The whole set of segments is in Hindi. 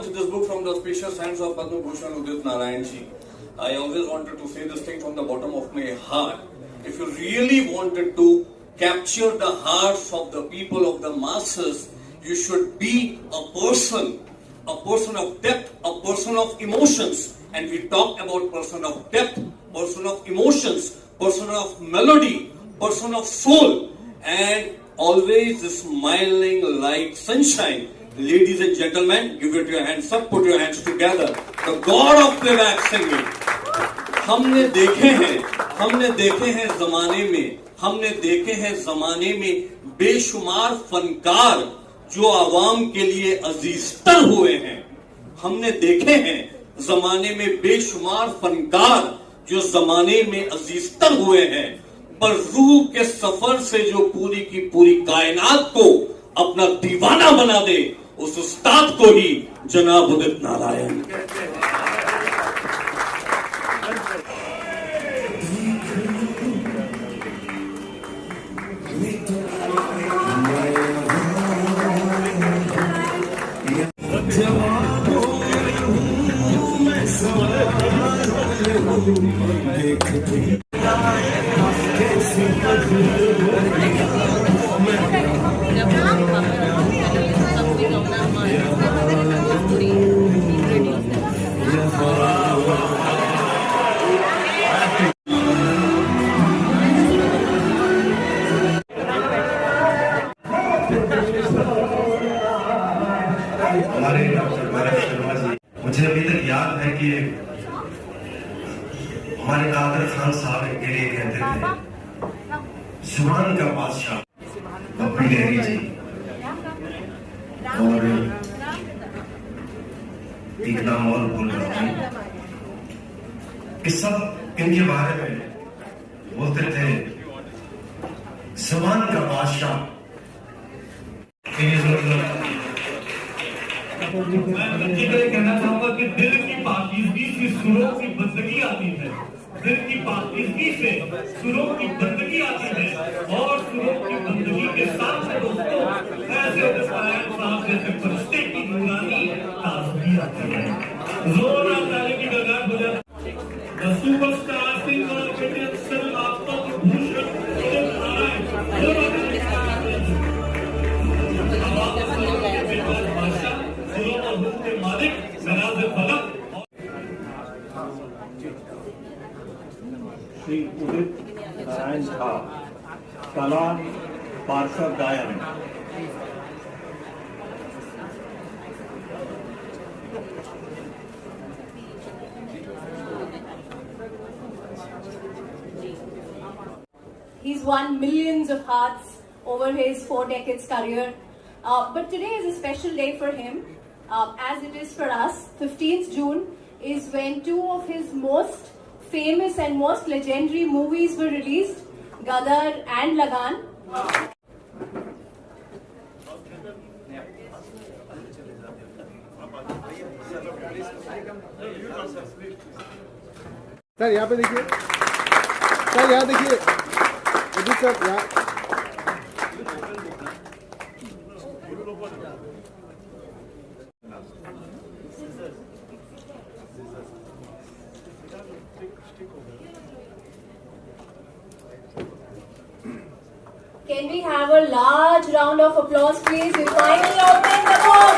launch this book from the auspicious hands of Padma Bhushan Udit Narayan ji, I always wanted to say this thing from the bottom of my heart. If you really wanted to capture the hearts of the people, of the masses, you should be a person of depth, a person of emotions. And we talk about person of depth, person of emotions, person of melody, person of soul, and always smiling like sunshine. Ladies and gentlemen, give it your hands up, put your hands together. The God of playback singing. हमने देखे हैं ज़माने में बेशुमार फनकार जो आवाम के लिए अजीजतर हुए हैं। हमने देखे हैं ज़माने में बेशुमार फनकार जो ज़माने में अजीजतर हुए हैं, पर रूह के सफर से जो पूरी की पूरी कायनात को अपना दीवाना बना दे, उस उस्ताद को ही जनाब उदित नारायण कहते हैं। मुझे अभी तक याद है कि हमारे कादर खान साहब के लिए कहते थे सुभान का बादशाह बप्पी लहरी जी, और एक नाम और बोल रहा हूँ कि सब इनके बारे में बोलते थे सुभान का बादशाह। मैं कहना चाहूंगा कि दिल की पाकीज़गी से सुरों की बंदगी आती है, दिल की पाकीज़गी से सुरों की बंदगी आती है, और सुरों की बंदगी के साथ में दोस्तों ऐसे साहब जैसे फरिश्ते की नूरानी ताज़गी आती है। जोर ताली की गगार हो जाती है। सुपरस्टार सिंगर के अक्सर आपको भूषण श्री उदित नारायण झा, कला पार्श्व गायन। He's won millions of hearts over his 4 decades career. But today is a special day for him, as it is for us. 15th June is when 2 of his most famous and most legendary movies were released, Gadar and Lagan. Sir यहाँ पे देखिए, सर यहाँ देखिए, सर यहाँ। Can we have a large round of applause, please? We finally opened the book.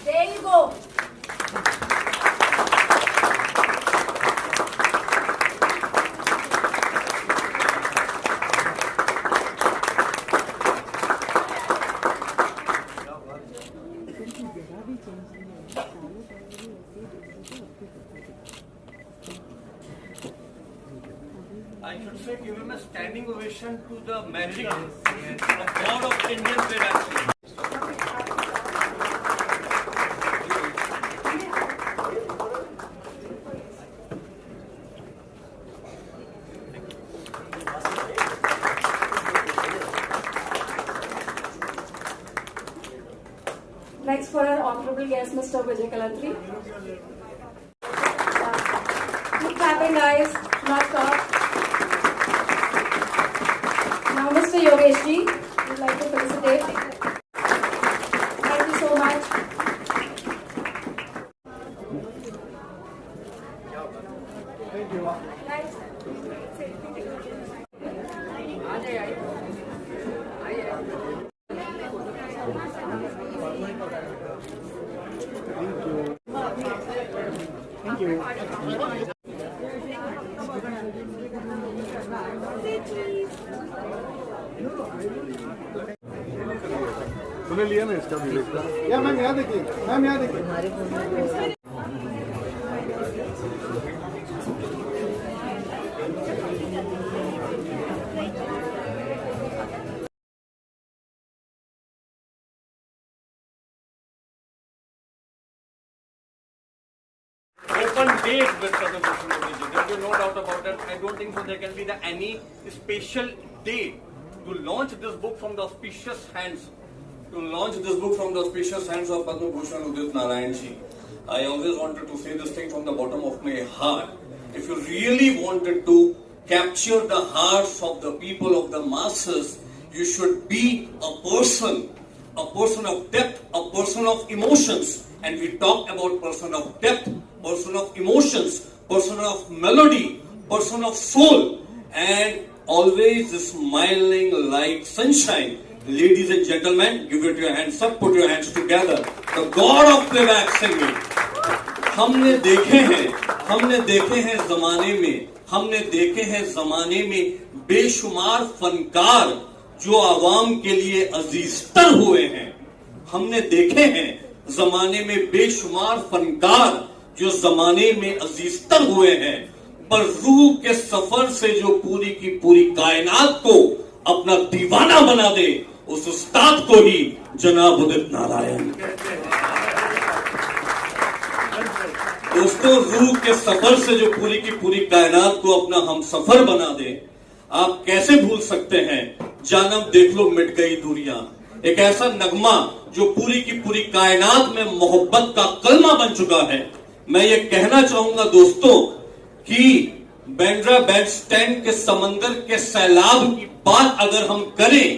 There you go. I should say, give him a standing ovation to the magic of God of Indian playback. Next for our honorable guest, Mr. Vijay Kalantri. Keep clapping, guys. Not stop. Now, Mr. Yogesh ji, would like to felicitate. Thank you so much. तूने लिया ना इसका भी या मैम यहाँ देखिए, मैम यहाँ देखिए। Open date with Sadhguru Bhushan. There is no doubt about it. I don't think so there can be any special day to launch this book from the auspicious hands. To launch this book from the auspicious hands of Padma Bhushan Udit Narayan ji. I always wanted to say this thing from the bottom of my heart. If you really wanted to capture the hearts of the people, of the masses, you should be a person of depth, a person of emotions. And we talk about person of depth, person of emotions, person of melody, person of soul, and always smiling like sunshine. Ladies and gentlemen, give it your hands up, put your hands together. The God of playback singing. हमने देखे हैं जमाने में बेशुमार फनकार जो आवाम के लिए अजीजतर हुए हैं। हमने देखे हैं जमाने में बेशुमार फनकार जो जमाने में अजीजतर हुए हैं, पर रूह के सफर से जो पूरी की पूरी कायनात को अपना दीवाना बना दे, उस उस्ताद को ही जनाब उदित नारायण। दोस्तों, रूह के सफर से जो पूरी की पूरी कायनात को अपना हम सफर बना दे, आप कैसे भूल सकते हैं जानम देख लो मिट गई दूरियां। एक ऐसा नगमा जो पूरी की पूरी कायनात में मोहब्बत का कलमा बन चुका है। मैं ये कहना चाहूंगा दोस्तों कि बांद्रा बैंडस्टैंड के समंदर के सैलाब की बात अगर हम करें,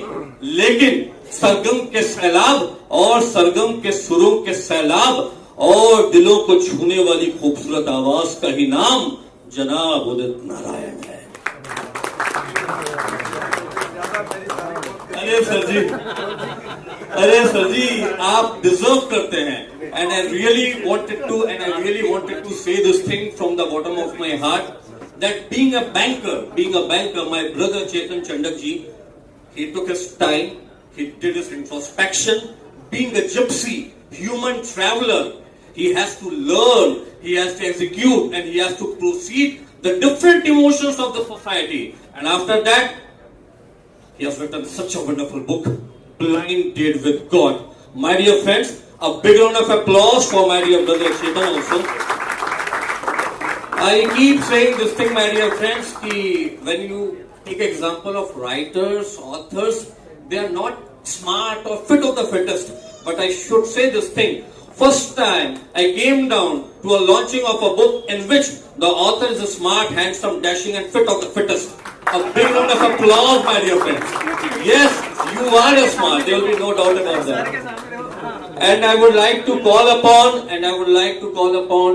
लेकिन सरगम के सैलाब और सरगम के सुरों के सैलाब और दिलों को छूने वाली खूबसूरत आवाज का ही नाम जनाब उदित नारायण है। अरे सर जी, आप डिजर्व करते हैं। And I really wanted to say this thing from the bottom of my heart, that being a banker, my brother Chetan Chandak ji, he took his time, he did his introspection. Being a gypsy, human traveler, he has to learn, he has to execute, and he has to proceed the different emotions of the society. And after that, he has written such a wonderful book, Blind Date with God. My dear friends, a big round of applause for my dear brother Chetan also. I keep saying this thing, my dear friends, कि when you take example of writers, authors, they are not smart or fit of the fittest. But I should say this thing. First time I came down to a launching of a book in which the author is smart, handsome, dashing and fit of the fittest. A big round of applause, my dear friends. Yes, you are smart. There will be no doubt about that. And I would like to call upon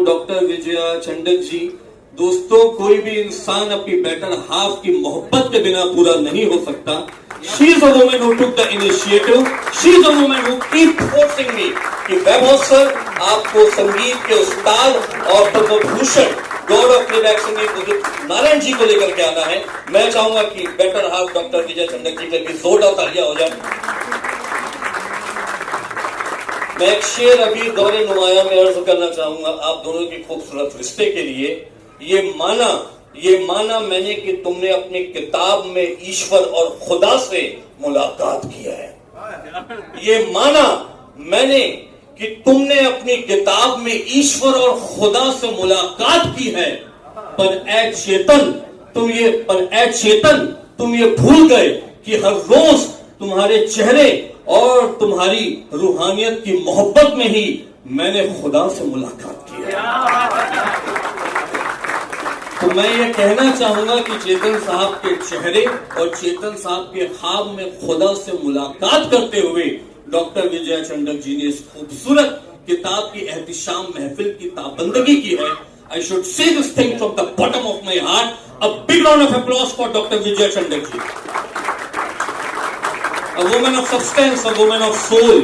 Dr. Vijaya Chandak ji. दोस्तों, कोई भी इंसान अपनी बेटर हाफ की मोहब्बत के बिना पूरा नहीं हो सकता. She is a woman who took the initiative. She is a woman who keep forcing me कि वैभव सर, आपको संगीत के उस्ताद और Padma Bhushan God of playback संगीत उदित नारायण जी को लेकर के आना है. मैं चाहूंगा कि बेटर हाफ डॉक्टर विजय चंदक जी के लिए जोरदार तालियां हो जाए. मैं एक शेर अभी दौरे नुमाया में अर्ज करना चाहूंगा आप दोनों के खूबसूरत रिश्ते के लिए. ये माना मैंने कि तुमने अपनी किताब में ईश्वर और खुदा से मुलाकात किया है. ये माना मैंने कि तुमने अपनी किताब में ईश्वर और खुदा से मुलाकात की है. पर ऐ चेतन तुम ये भूल गए कि हर रोज तुम्हारे चेहरे और तुम्हारी रूहानियत की मोहब्बत में ही मैंने खुदा से मुलाकात की है। तो मैं ये कहना चाहूंगा कि चेतन साहब के चेहरे और चेतन साहब के ख्वाब में खुदा से मुलाकात करते हुए डॉक्टर विजया चंदक जी ने इस खूबसूरत किताब की एहतिशाम महफिल की ताबंदगी की है। I should say this thing from the bottom of my heart. A big round of applause for Dr. Vijaya Chandak ji. A woman of substance, a woman of soul,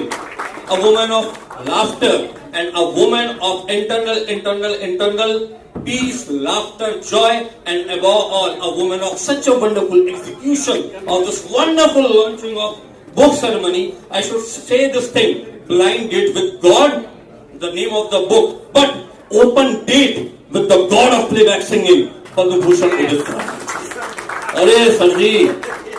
a woman of laughter, and a woman of internal peace, laughter, joy, and above all, a woman of such a wonderful execution of this wonderful launching of book ceremony. I should say this thing, Blind Date with God, the name of the book, but open date with the God of playback singing, Padma Bhushan Udit Narayan. अरे सर जी,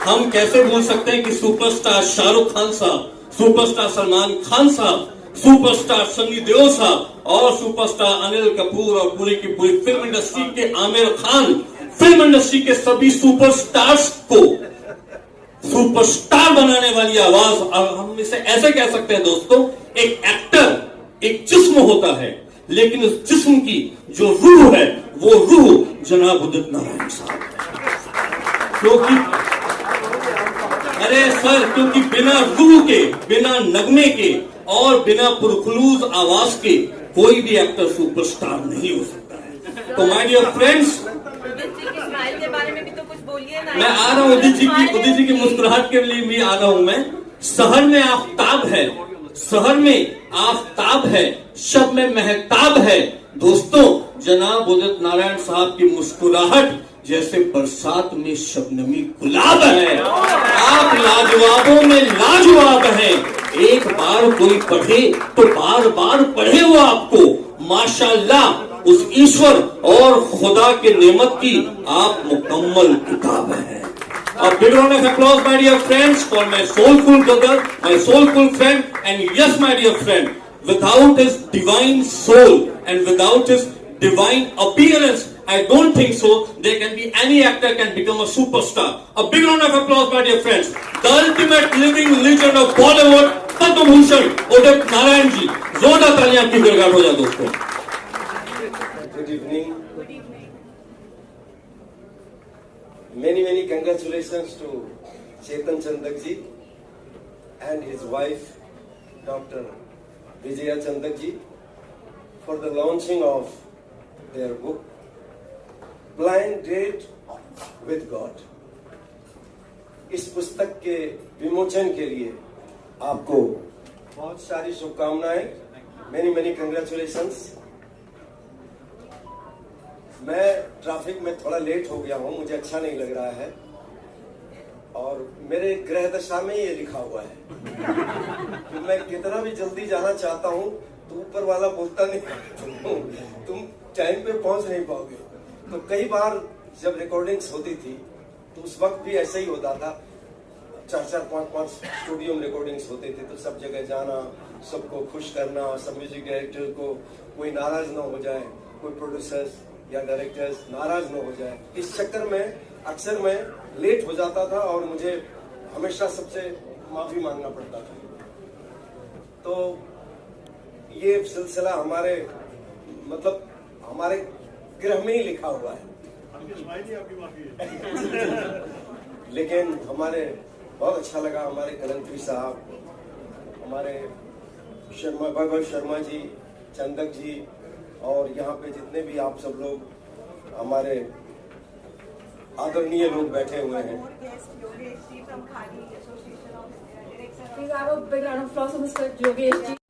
हम कैसे भूल सकते हैं कि सुपरस्टार शाहरुख खान साहब, सुपरस्टार सलमान खान साहब, सुपरस्टार सनी देओल साहब और सुपरस्टार अनिल कपूर और पूरी की पूरी फिल्म इंडस्ट्री के आमिर खान, फिल्म इंडस्ट्री के सभी सुपरस्टार्स को सुपरस्टार बनाने वाली आवाज, हम इसे ऐसे कह सकते हैं दोस्तों, एक एक्टर एक जिस्म होता है, लेकिन उस जिस्म की जो रूह है वो रूह जनाब उदित नारायण साहब। क्योंकि अरे सर, क्योंकि बिना रूह के, बिना नगमे के और बिना पुरखलूज आवाज के कोई भी एक्टर सुपरस्टार नहीं हो सकता है। तो माय डियर फ्रेंड्स, स्माइल के बारे में भी तो कुछ बोलिए ना। मैं आ रहा हूं उदित जी की मुस्कुराहट के लिए भी आ रहा हूं मैं। शहर में आफताब है, शहर में आफताब है, शब में महताब है। दोस्तों, जनाब उदित नारायण साहब की मुस्कुराहट जैसे बरसात में शबनमी गुलाब है। आप लाजवाबों में लाजवाब हैं। एक बार कोई पढ़े तो बार बार पढ़े वो आपको। माशाल्लाह, उस ईश्वर और खुदा के नेमत की आप मुकम्मल किताब हैं। A big round of applause, my dear friends, for my soulful brother, my soulful friend, and yes, my dear friend, without his divine soul and without his divine appearance, I don't think so there can be any actor can become a superstar. A big round of applause, my dear friends. The ultimate living legend of Bollywood, Padma Bhushan, Udit Narayan ji. जोरदार तालियां की गड़गड़ हो जाए दोस्तों। Good evening. Many congratulations to Chetan Chandak ji and his wife Dr. Vijaya Chandak ji for the launching of their book Blind Date with God. इस पुस्तक के विमोचन के लिए आपको बहुत सारी शुभकामनाएं। Many congratulations. मैं ट्रैफिक में थोड़ा लेट हो गया हूँ, मुझे अच्छा नहीं लग रहा है और मेरे ग्रह दशा में ये लिखा हुआ है कि मैं कितना भी जल्दी जाना चाहता हूँ तो ऊपर वाला बोलता नहीं तुम टाइम पे पहुंच नहीं पाओगे। तो कई बार जब रिकॉर्डिंग्स होती थी तो उस वक्त भी ऐसा ही होता था। 4-5 स्टूडियो में रिकॉर्डिंग्स होते थे तो सब जगह जाना, सबको खुश करना, सब म्यूजिक डायरेक्टर को कोई नाराज ना हो जाए, कोई प्रोड्यूसर्स या डायरेक्टर्स नाराज न हो जाए, इस चक्कर में अक्सर मैं लेट हो जाता था और मुझे हमेशा सबसे माफी मांगना पड़ता था। तो ये सिलसिला हमारे हमारे ग्रह में ही लिखा हुआ है। लेकिन हमारे बहुत अच्छा लगा, हमारे कलंत्री साहब, हमारे वैभव शर्मा जी, चंदक जी और यहाँ पे जितने भी आप सब लोग हमारे आदरणीय लोग बैठे हुए हैं।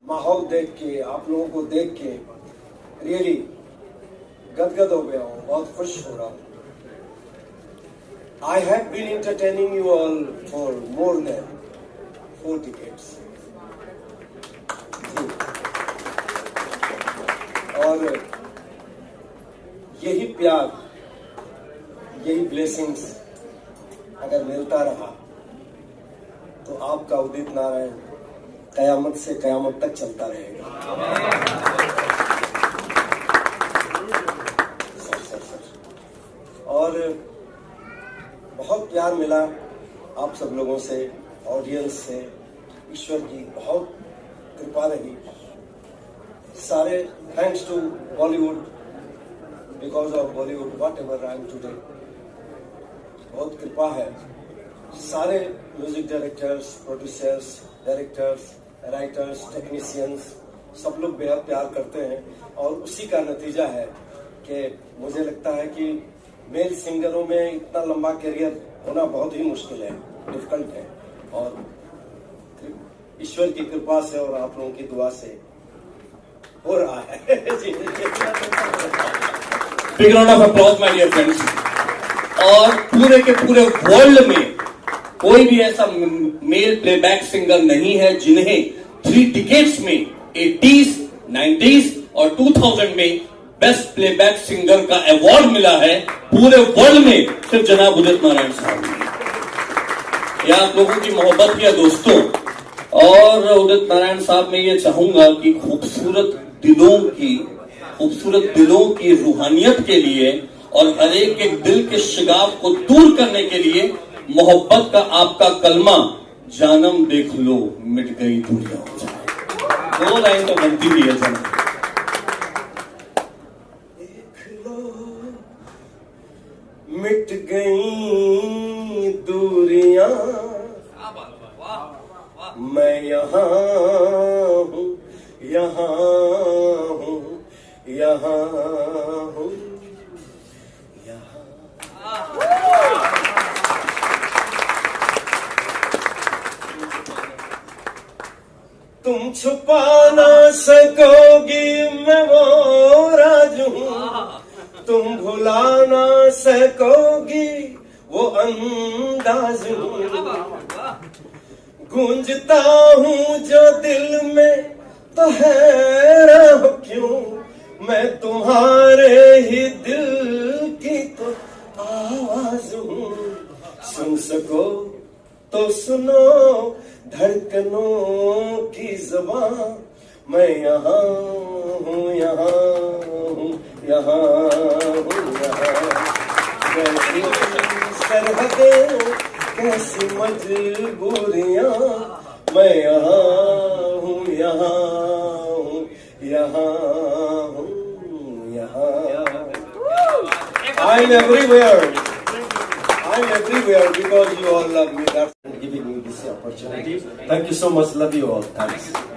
माहौल देख के, आप लोगों को देख के रियली गदगद हो गया हूँ, बहुत खुश हो रहा हूँ। I have been entertaining you all for more than 4 decades. और यही प्यार, यही ब्लेसिंग्स अगर मिलता रहा तो आपका उदित नारायण कयामत से कयामत तक चलता रहेगा। और बहुत प्यार मिला आप सब लोगों से, ऑडियंस से, ईश्वर की बहुत कृपा रही। सारे thanks to Bollywood, because of Bollywood whatever I am today, बहुत कृपा है। सारे music directors, producers, directors, writers, technicians सब लोग बेहद प्यार करते हैं और उसी का नतीजा है कि मुझे लगता है कि मेल सिंगरों में इतना लंबा करियर होना बहुत ही मुश्किल है, डिफिकल्ट है, और ईश्वर की कृपा से और आप लोगों की दुआ से हो रहा है। Big round of applause my dear friends. और पूरे के पूरे वर्ल्ड में कोई भी ऐसा मेल प्लेबैक सिंगर नहीं है जिन्हें 3 डिकेड्स में 80s, 90s और 2000 में बेस्ट प्लेबैक सिंगर का अवार्ड मिला है पूरे वर्ल्ड में, सिर्फ जनाब उदित नारायण साहब ने। यह आप लोगों की मोहब्बत या दोस्तों, और उदित नारायण साहब मैं ये चाहूंगा कि खूबसूरत दिलों की रूहानियत के लिए और हर एक दिल के शिगाफ को दूर करने के लिए मोहब्बत का आपका कलमा, जानम देख लो मिट गई दूरियां हो जाए, 2 लाइन तो बनती भी है जनाब। देख लो मिट गई दूरियां, मैं यहाँ हूँ, यहाँ हूँ, यहाँ हूँ, यहाँ। तुम छुपा ना सकोगी मैं वो राज हूँ, तुम भुला ना सकोगी वो अंदाज हूँ। गूंजता हूँ जो दिल में तो हैरान हो क्यों, मैं तुम्हारे ही दिल की तो आवाज हूँ। सुन सको तो सुनो धड़कनों की ज़बान, मैं यहाँ हूँ, यहाँ हूँ, यहाँ हूँ, यहाँ। कैसी सरहदें, कैसी मजबूरियाँ, मैं यहाँ हूँ, यहाँ हूँ, यहाँ हूँ, यहाँ। I'm everywhere. I'm everywhere because you all love me. That's giving me this opportunity. Thank you so much. Love you all. Thanks.